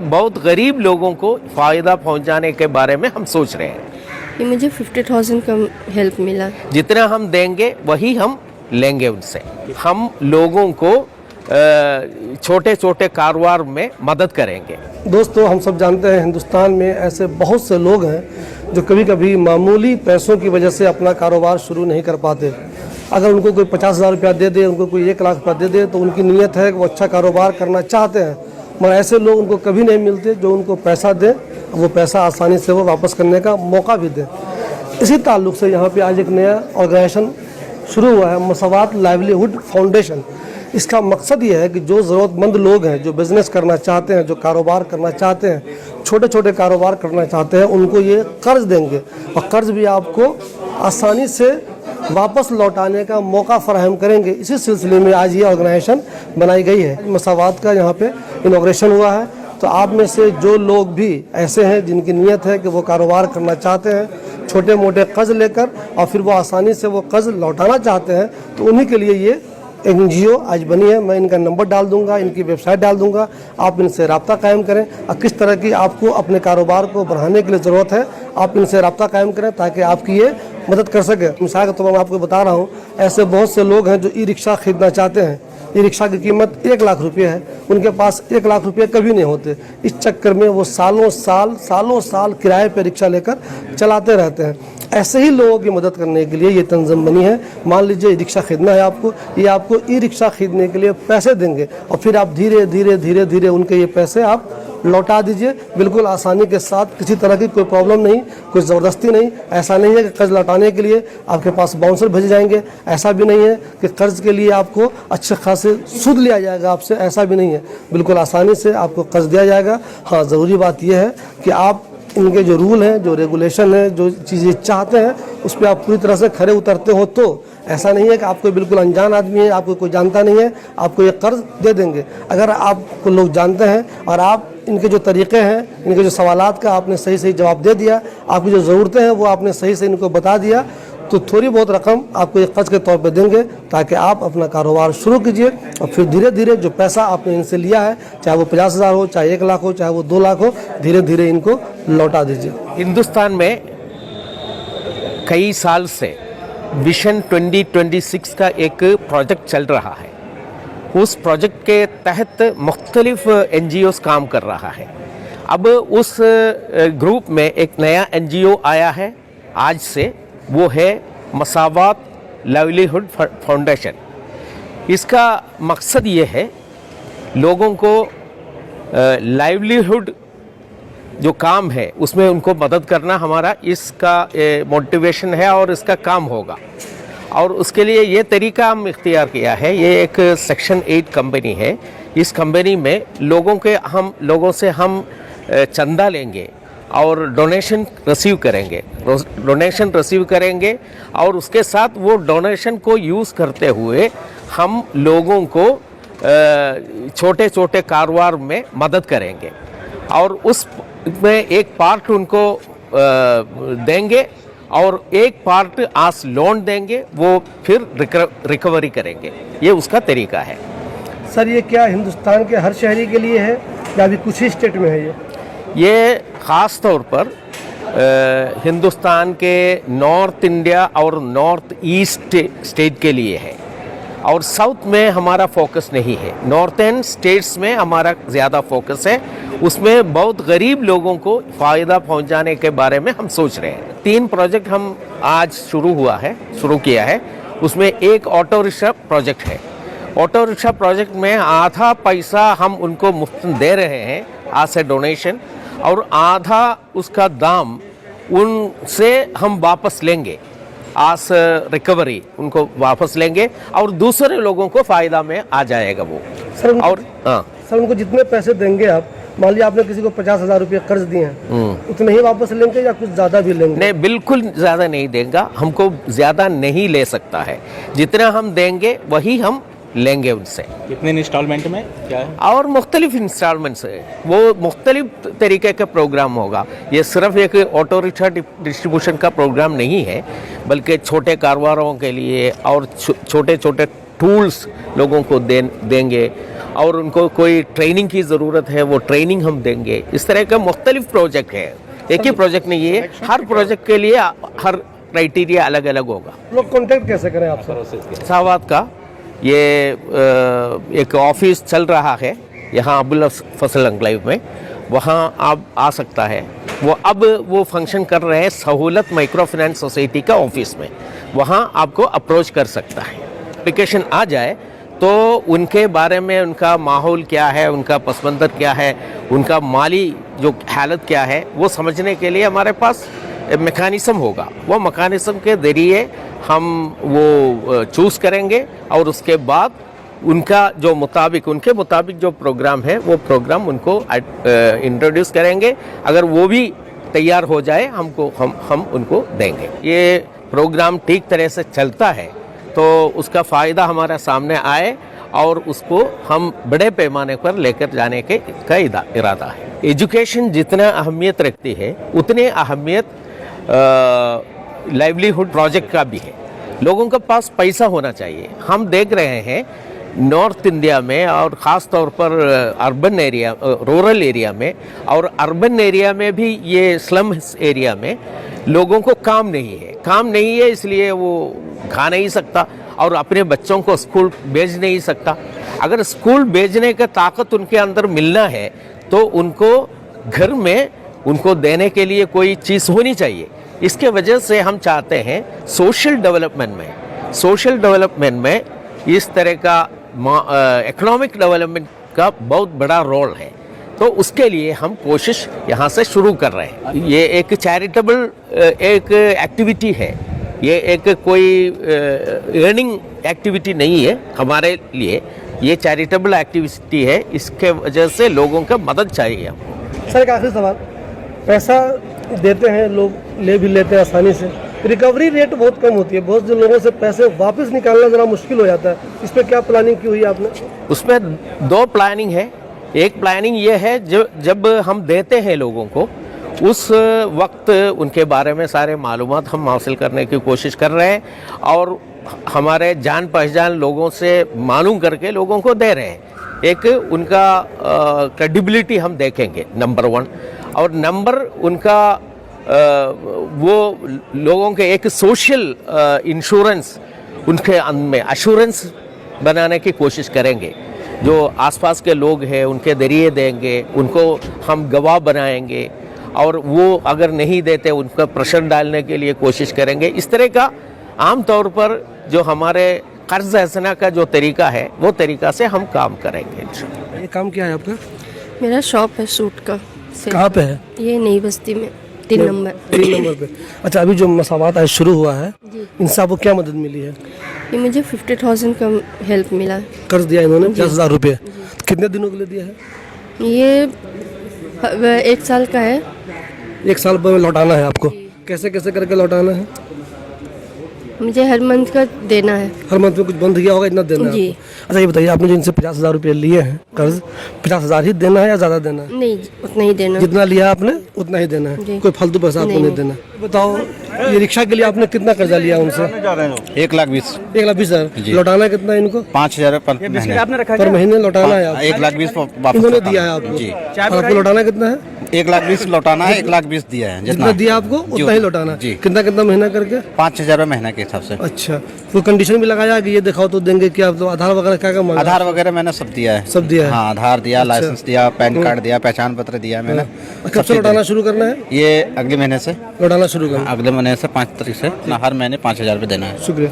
बहुत गरीब लोगों को फ़ायदा पहुंचाने के बारे में हम सोच रहे हैं। ये मुझे 50,000 का हेल्प मिला। जितना हम देंगे वही हम लेंगे उनसे। हम लोगों को छोटे छोटे कारोबार में मदद करेंगे। दोस्तों, हम सब जानते हैं हिंदुस्तान में ऐसे बहुत से लोग हैं जो कभी कभी मामूली पैसों की वजह से अपना कारोबार शुरू नहीं कर पाते। अगर उनको कोई 50,000 रुपया दे दे, उनको कोई 1 लाख रुपया दे दे, तो उनकी नीयत है कि वो अच्छा कारोबार करना चाहते हैं, मगर ऐसे लोग उनको कभी नहीं मिलते जो उनको पैसा दें, वो पैसा आसानी से वो वापस करने का मौका भी दें। इसी ताल्लुक़ से यहाँ पे आज एक नया ऑर्गेनाइजेशन शुरू हुआ है, मसावात लाइवलीहुड फाउंडेशन। इसका मकसद ये है कि जो ज़रूरतमंद लोग हैं, जो बिज़नेस करना चाहते हैं, जो कारोबार करना चाहते हैं, छोटे छोटे कारोबार करना चाहते हैं, उनको ये कर्ज़ देंगे और कर्ज़ भी आपको आसानी से वापस लौटाने का मौका फराहम करेंगे। इसी सिलसिले में आज ये ऑर्गेनाइजेशन बनाई गई है। मसावात का यहाँ पे इनॉग्रेशन हुआ है, तो आप में से जो लोग भी ऐसे हैं जिनकी नीयत है कि वो कारोबार करना चाहते हैं, छोटे मोटे कर्ज़ लेकर, और फिर वो आसानी से वो कर्ज़ लौटाना चाहते हैं, तो उन्हीं के लिए ये NGO आज बनी है। मैं इनका नंबर डाल दूंगा, इनकी वेबसाइट डाल दूंगा, आप इनसे रब्ता कायम करें। और किस तरह की आपको अपने कारोबार को बढ़ाने के लिए ज़रूरत है, आप इनसे रब्ता कायम करें ताकि आपकी ये मदद कर सके। मिसाल के तौर पर मैं आपको बता रहा हूँ, ऐसे बहुत से लोग हैं जो ई-रिक्शा ख़रीदना चाहते हैं। ई रिक्शा की कीमत 1 लाख रुपये है, उनके पास 1 लाख रुपये कभी नहीं होते। इस चक्कर में वो सालों साल किराए पर रिक्शा लेकर चलाते रहते हैं। ऐसे ही लोगों की मदद करने के लिए ये तंजीम बनी है। मान लीजिए रिक्शा खरीदना है आपको, ये आपको ई रिक्शा खरीदने के लिए पैसे देंगे और फिर आप धीरे धीरे उनके ये पैसे आप लौटा दीजिए, बिल्कुल आसानी के साथ, किसी तरह की कोई प्रॉब्लम नहीं, कोई ज़बरदस्ती नहीं। ऐसा नहीं है कि कर्ज़ लौटाने के लिए आपके पास बाउंसर भेजे जाएंगे, ऐसा भी नहीं है कि कर्ज़ के लिए आपको अच्छे खासे सूद लिया जाएगा आपसे, ऐसा भी नहीं है। बिल्कुल आसानी से आपको कर्ज़ दिया जाएगा। हाँ, ज़रूरी बात यह है कि आप इनके जो रूल हैं, जो रेगुलेशन है, जो चीज़ें चाहते हैं, उस पर आप पूरी तरह से खरे उतरते हो। तो ऐसा नहीं है कि आपको बिल्कुल अनजान आदमी है, आपको कोई जानता नहीं है, आपको ये कर्ज़ दे देंगे। अगर आपको लोग जानते हैं और आप इनके जो तरीक़े हैं, इनके जो सवालात का आपने सही जवाब दे दिया, आपकी जो ज़रूरतें हैं वो आपने सही से इनको बता दिया, तो थोड़ी बहुत रकम आपको एक कर्ज़ के तौर पे देंगे ताकि आप अपना कारोबार शुरू कीजिए और फिर धीरे धीरे जो पैसा आपने इनसे लिया है, चाहे वो 50,000 हो, चाहे 1 लाख हो, चाहे वो 2 लाख हो, धीरे धीरे इनको लौटा दीजिए। हिंदुस्तान में कई साल से विजन 2026 का एक प्रोजेक्ट चल रहा है। उस प्रोजेक्ट के तहत मुख्तलिफ NGOs काम कर रहा है। अब उस ग्रुप में एक नया NGO आया है आज से, वो है मसावात लाइवलीहुड फाउंडेशन। इसका मकसद ये है लोगों को लाइवलीहुड जो काम है उसमें उनको मदद करना, हमारा इसका मोटिवेशन है और इसका काम होगा। और उसके लिए ये तरीका हम इख्तियार किया है। ये एक सेक्शन 8 कंपनी है। इस कंपनी में लोगों से हम चंदा लेंगे और डोनेशन रिसीव करेंगे और उसके साथ वो डोनेशन को यूज़ करते हुए हम लोगों को छोटे छोटे कारोबार में मदद करेंगे और उसमें एक पार्ट उनको देंगे और एक पार्ट आज लोन देंगे, वो फिर रिकवरी करेंगे। ये उसका तरीका है। सर, ये क्या हिंदुस्तान के हर शहरी के लिए है या अभी कुछ ही स्टेट में है? ये ख़ास तौर पर हिंदुस्तान के नॉर्थ इंडिया और नॉर्थ ईस्ट स्टेट के लिए है और साउथ में हमारा फोकस नहीं है। नॉर्थर्न स्टेट्स में हमारा ज़्यादा फोकस है। उसमें बहुत गरीब लोगों को फ़ायदा पहुंचाने के बारे में हम सोच रहे हैं। 3 प्रोजेक्ट हम आज शुरू किया है। उसमें एक ऑटो रिक्शा प्रोजेक्ट है। ऑटो रिक्शा प्रोजेक्ट में आधा पैसा हम उनको मुफ्त दे रहे हैं आज से डोनेशन, और आधा उसका दाम उनसे हम वापस लेंगे, आज रिकवरी उनको वापस लेंगे और दूसरे लोगों को फ़ायदा में आ जाएगा वो। सर, और हाँ सर, उनको जितने पैसे देंगे आप, मान लिया आपने किसी को 50,000 रुपये कर्ज दिए हैं, उतने ही वापस लेंगे या कुछ ज़्यादा भी लेंगे? नहीं, बिल्कुल ज़्यादा नहीं देगा। हमको ज़्यादा नहीं ले सकता है। जितना हम देंगे वही हम लेंगे उनसे। कितने इंस्टॉलमेंट में क्या है? और मुख्तलिफ इंस्टॉलमेंट्स है, वो मुख्तलिफ तरीके का प्रोग्राम होगा। ये सिर्फ एक ऑटो रिक्शा डिस्ट्रीब्यूशन का प्रोग्राम नहीं है, बल्कि छोटे कारोबारों के लिए और छोटे छोटे टूल्स लोगों को देंगे और उनको कोई ट्रेनिंग की ज़रूरत है वो ट्रेनिंग हम देंगे। इस तरह का मुख्तलिफ प्रोजेक्ट है, एक ही प्रोजेक्ट नहीं है, हर प्रोजेक्ट के लिए हर क्राइटेरिया अलग अलग होगा। लोग कॉन्टेक्ट कैसे करें आपसे? सावाद का ये एक ऑफिस चल रहा है यहाँ अबुल फसल एन्क्लेव में, वहाँ आप आ सकता है। वो फंक्शन कर रहे हैं सहूलत माइक्रो फाइनेंस सोसाइटी का ऑफिस में, वहाँ आपको अप्रोच कर सकता है। एप्लीकेशन आ जाए तो उनके बारे में, उनका माहौल क्या है, उनका पस मंज़र क्या है, उनका माली जो हालत क्या है, वो समझने के लिए हमारे पास मैकेनिज़्म होगा। वो मैकेनिज़्म के ज़रिए हम वो चूज़ करेंगे और उसके बाद उनके मुताबिक जो प्रोग्राम है वो प्रोग्राम उनको इंट्रोड्यूस करेंगे। अगर वो भी तैयार हो जाए हम उनको देंगे। ये प्रोग्राम ठीक तरह से चलता है तो उसका फ़ायदा हमारे सामने आए और उसको हम बड़े पैमाने पर लेकर जाने का इरादा है। एजुकेशन जितना अहमियत रखती है उतनी अहमियत लाइवलीहुड प्रोजेक्ट का भी है। लोगों के पास पैसा होना चाहिए। हम देख रहे हैं नॉर्थ इंडिया में और ख़ास तौर पर अर्बन एरिया, रूरल एरिया में और अर्बन एरिया में भी, ये स्लम एरिया में लोगों को काम नहीं है इसलिए वो खा नहीं सकता और अपने बच्चों को स्कूल भेज नहीं सकता। अगर स्कूल भेजने का ताकत उनके अंदर मिलना है तो उनको घर में उनको देने के लिए कोई चीज़ होनी चाहिए। इसके वजह से हम चाहते हैं सोशल डेवलपमेंट में इस तरह का इकोनॉमिक डेवलपमेंट का बहुत बड़ा रोल है। तो उसके लिए हम कोशिश यहाँ से शुरू कर रहे हैं। ये एक चैरिटेबल एक एक्टिविटी है, ये एक कोई अर्निंग एक्टिविटी नहीं है हमारे लिए, ये चैरिटेबल एक्टिविटी है। इसके वजह से लोगों का मदद चाहिए हमको। सर एक आखिरी सवाल, पैसा देते हैं लोग, ले भी लेते हैं आसानी से, रिकवरी रेट बहुत कम होती है, बहुत से लोगों से पैसे वापस निकालना ज़रा मुश्किल हो जाता है। इस पर क्या प्लानिंग की हुई है आपने? उसमें दो प्लानिंग है। एक प्लानिंग ये है जब हम देते हैं लोगों को उस वक्त उनके बारे में सारे मालूमात हम हासिल करने की कोशिश कर रहे हैं और हमारे जान पहचान लोगों से मालूम करके लोगों को दे रहे हैं। एक उनका क्रेडिबिलिटी हम देखेंगे नंबर 1, और नंबर उनका वो लोगों के एक सोशल इंश्योरेंस उनके में अश्योरेंस बनाने की कोशिश करेंगे। जो आसपास के लोग हैं उनके ज़रिए देंगे, उनको हम गवाह बनाएंगे और वो अगर नहीं देते उनका प्रेशर डालने के लिए कोशिश करेंगे। इस तरह का आम तौर पर जो हमारे कर्ज हसना का जो तरीका है वो तरीका से हम काम करेंगे। ये काम क्या है आपका? मेरा शॉप है सूट का। कहाँ पे है? ये नई बस्ती में 3 नंबर। 3 नंबर पे। अच्छा, अभी जो मसावात आज शुरू हुआ है, इनसे आपको क्या मदद मिली है? ये मुझे 50,000 का हेल्प मिला। कर्ज दिया इन्होंने 50,000 रुपये। कितने दिनों के लिए दिया है? ये 1 साल का है। 1 साल पर लौटाना है आपको। कैसे कैसे करके लौटाना है? मुझे हर मंथ का देना है। हर मंथ में कुछ बंद किया होगा, इतना देना है जी। आपको। अच्छा, ये बताइए, आपने जो इनसे 50,000 रुपये लिए हैं कर्ज, 50,000 ही देना है या ज़्यादा देना है? नहीं, उतना ही देना। जितना लिया आपने उतना ही देना है, जी। कोई फालतू पैसा आपको नहीं देना। बताओ, ये रिक्शा के लिए आपने कितना कर्जा लिया उनसे? 1,20,000। 1,20,000। लौटाना कितना है इनको? 5,000 पर महीने लौटाना है आपको? 1,20,000 इन्होंने दिया है आपको जी। और आपको लौटाना कितना है? 1,20,000 लौटाना है, 1,20,000 दिया है। जितना दिया आपको उतना ही लौटाना है। जी। कितना कितना महीना करके? 5,000 महीना के हिसाब से। अच्छा, तो कंडीशन भी लगाया कि ये दिखाओ तो देंगे क्या? तो आधार वगैरह क्या क्या मांगा? आधार वगैरह मैंने सब दिया है। सब दिया है? हाँ, आधार दिया, लाइसेंस दिया, पैन कार्ड दिया, पहचान पत्र दिया मैंने। कब से लौटाना शुरू करना है? ये अगले महीने से लौटाना शुरू करना। अगले महीने से 5 तारीख से हर महीने 5,000 रुपये देना है। शुक्रिया।